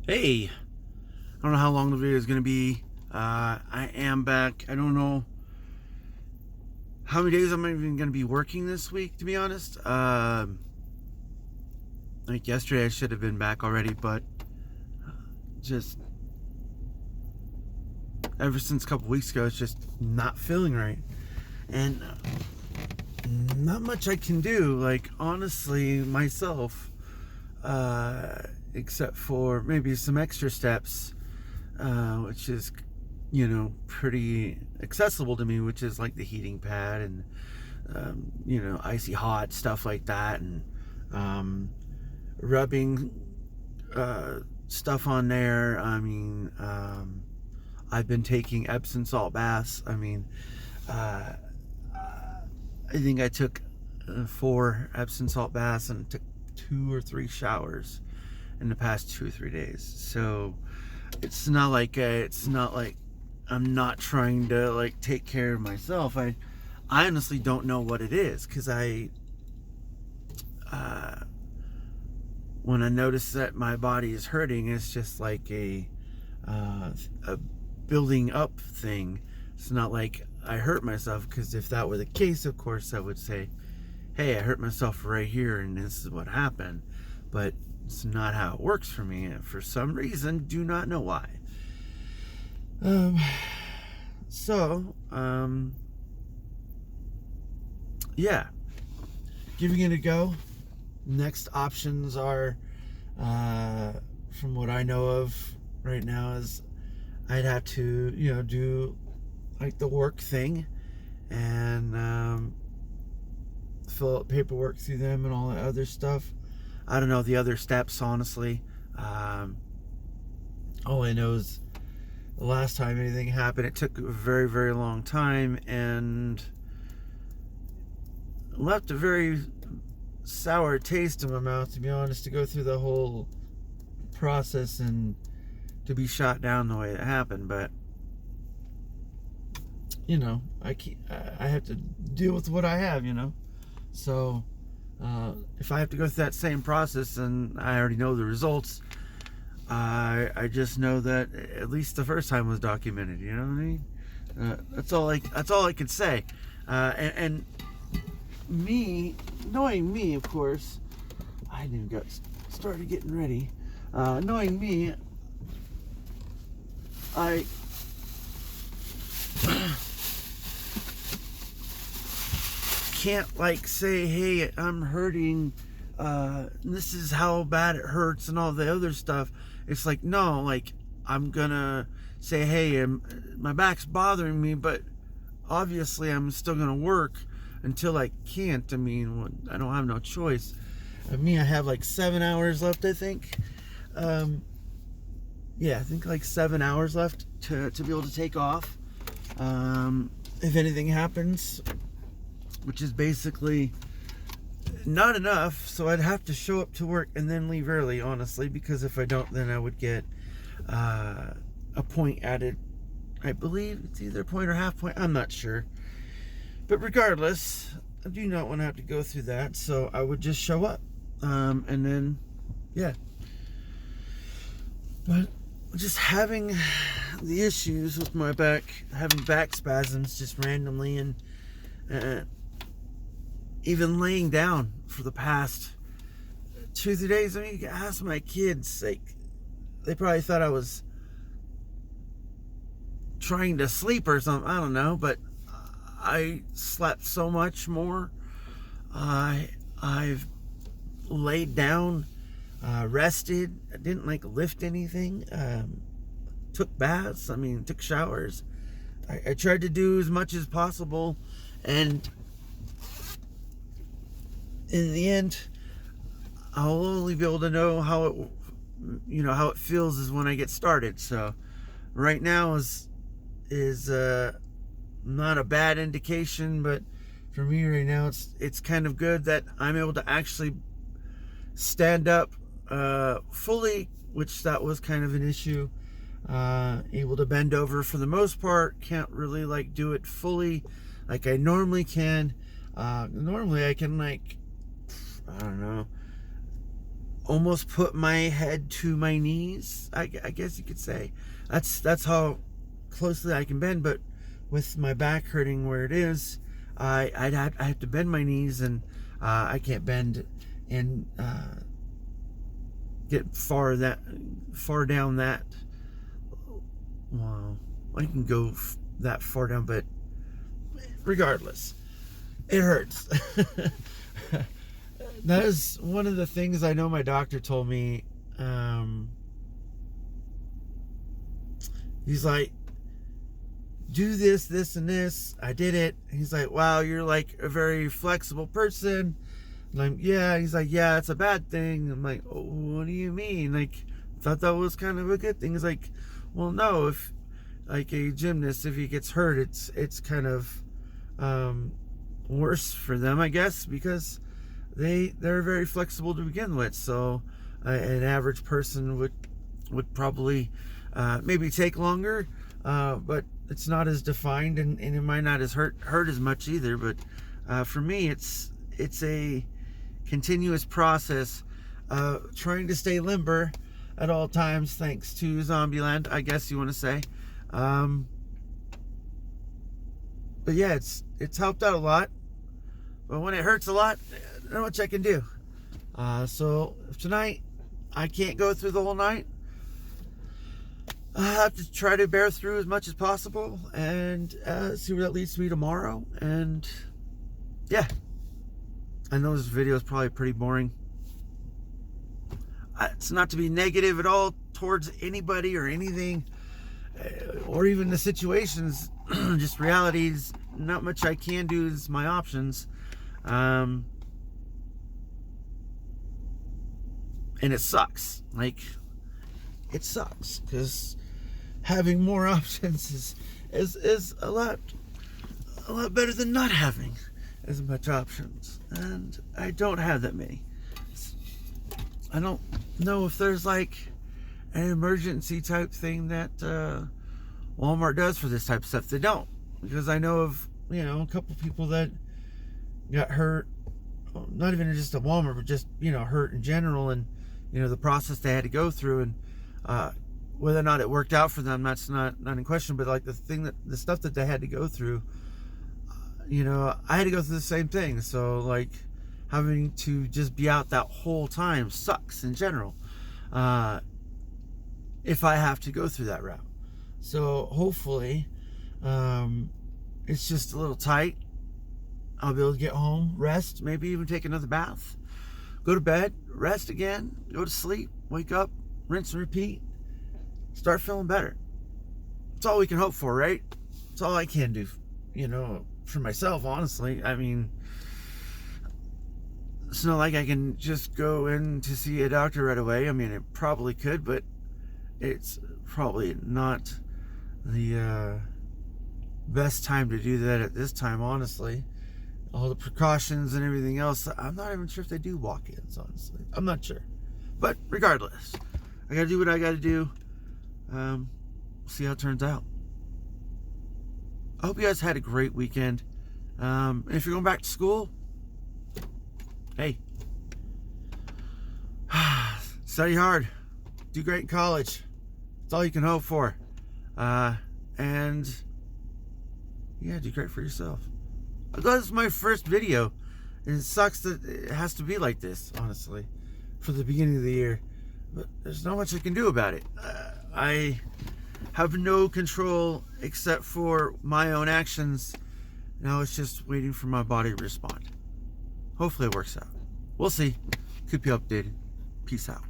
Hey, I don't know how long the video is going to be. I am back. I don't know how many days I'm even going to be working this week, to be honest. Like yesterday, I should have been back already, but just ever since a couple weeks ago, it's just not feeling right. And not much I can do, like, honestly, myself, except for maybe some extra steps, which is pretty accessible to me, which is like the heating pad and icy hot stuff like that, and rubbing stuff on there. I've been taking Epsom salt baths. I think I took 4 Epsom salt baths and took 2 or 3 showers in the past 2 or 3 days. So it's not like I'm not trying to like take care of myself. I honestly don't know what it is, because when I notice that my body is hurting, it's just like a building up thing. It's not like I hurt myself, because if that were the case, of course I would say, hey, I hurt myself right here and this is what happened. But it's not how it works for me, and for some reason, do not know why. So, yeah, giving it a go. Next options are, from what I know of right now, is I'd have to, do like the work thing and fill out paperwork through them and all that other stuff. I don't know the other steps, honestly. All I know is the last time anything happened, it took a very, very long time and left a very sour taste in my mouth, to be honest, to go through the whole process and to be shot down the way it happened. But I have to deal with what I have. So if I have to go through that same process and I already know the results, I just know that at least the first time was documented. You know what I mean? That's all I could say. And me, knowing me, of course, I didn't even got started getting ready. Knowing me, I can't like say, hey, I'm hurting. This is how bad it hurts and all the other stuff. It's like, no, like I'm gonna say, hey, my back's bothering me, but obviously I'm still gonna work until I can't. I don't have no choice. I have like 7 hours left, I think. Yeah, I think like 7 hours left to be able to take off. If anything happens, which is basically not enough, so I'd have to show up to work and then leave early, honestly, because if I don't, then I would get a point added. I believe it's either a point or half point, I'm not sure. But regardless, I do not want to have to go through that, so I would just show up. And then, yeah. But just having the issues with my back, having back spasms just randomly, and even laying down for the past 2-3 days. I mean, you can ask my kids, like, they probably thought I was trying to sleep or something. I don't know, but I slept so much more. I've laid down, rested. I didn't like lift anything. Took baths. Took showers. I tried to do as much as possible, and in the end, I'll only be able to know how it feels is when I get started. So right now is not a bad indication, but for me right now, it's kind of good that I'm able to actually stand up fully, which that was kind of an issue. Able to bend over for the most part. Can't really like do it fully like I normally can. Normally I can, like, I don't know, almost put my head to my knees, I guess you could say. That's how closely I can bend, but with my back hurting where it is, I have to bend my knees, and I can't bend and get far down that. Well, I can go that far down, but regardless, it hurts. That is one of the things I know my doctor told me. He's like, do this, this, and this. I did it. He's like, wow, you're like a very flexible person. And I'm, yeah. He's like, yeah, it's a bad thing. I'm like, oh, what do you mean? Like, thought that was kind of a good thing. He's like, well, no, if like a gymnast, if he gets hurt, it's kind of worse for them, I guess, because they're very flexible to begin with. So an average person would probably maybe take longer, but it's not as defined, and it might not as hurt as much either. But for me, it's a continuous process, trying to stay limber at all times, thanks to Zombieland, I guess you want to say. But yeah, it's helped out a lot. But when it hurts a lot, not much I can do. So tonight, I can't go through the whole night. I have to try to bear through as much as possible, and see where that leads me tomorrow. And yeah, I know this video is probably pretty boring. It's not to be negative at all towards anybody or anything, or even the situations. Just realities. Not much I can do is my options. And it sucks. Like, it sucks because having more options is a lot better than not having as much options, and I don't have that many. I don't know if there's like an emergency type thing that Walmart does for this type of stuff. They don't, because I know of a couple people that got hurt, not even just at Walmart, but just hurt in general, and the process they had to go through, and whether or not it worked out for them, that's not in question. But like the stuff that they had to go through, I had to go through the same thing. So like having to just be out that whole time sucks in general, if I have to go through that route. So hopefully it's just a little tight. I'll be able to get home, rest, maybe even take another bath, go to bed, rest again, go to sleep, wake up, rinse and repeat, start feeling better. That's all we can hope for, right? That's all I can do, for myself, honestly. I mean, it's not like I can just go in to see a doctor right away. I mean, it probably could, but it's probably not the best time to do that at this time, honestly. All the precautions and everything else, I'm not even sure if they do walk-ins, honestly. I'm not sure. But regardless, I gotta do what I gotta do. We'll see how it turns out. I hope you guys had a great weekend. And if you're going back to school, hey, study hard, do great in college. That's all you can hope for. And yeah, do great for yourself. This is my first video, and it sucks that it has to be like this, honestly, for the beginning of the year. But there's not much I can do about it. I have no control except for my own actions. Now it's just waiting for my body to respond. Hopefully it works out. We'll see. Keep you updated. Peace out.